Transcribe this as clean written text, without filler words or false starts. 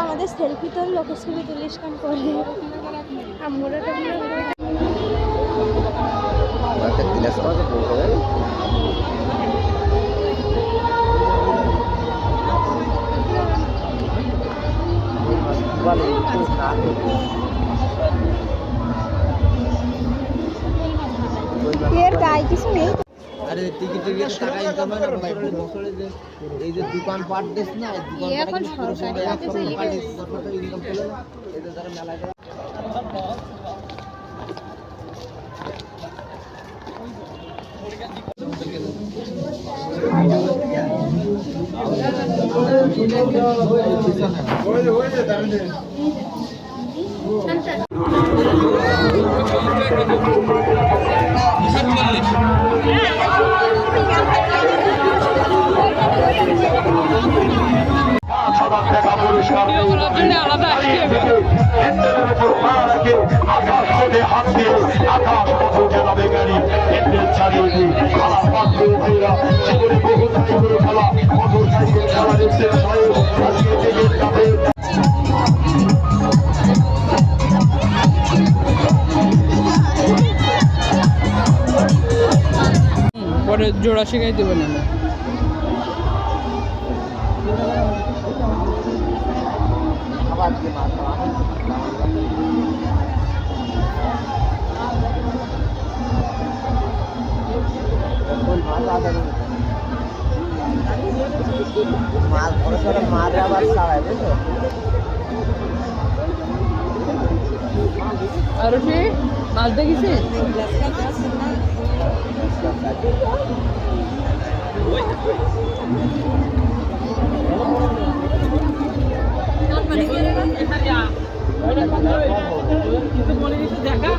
আমাদের সেলফি তোর লোকের ছবি তুলিস কান করে আমরা এর গায়ে কিছু নেই। আরে টিকিটের টাকা ইনকাম হয় না বছরে যে এই যে দোকান পাট দিস না এখন সরকারি ইনকাম পেল না এদের দ্বারা মেলায় পরে জোড়া শিখাই দেবেন না মাছ বড় সড়ো মাছ আবার ছাড়াই বুঝছো আর সে মাছ দেখেছি দেখা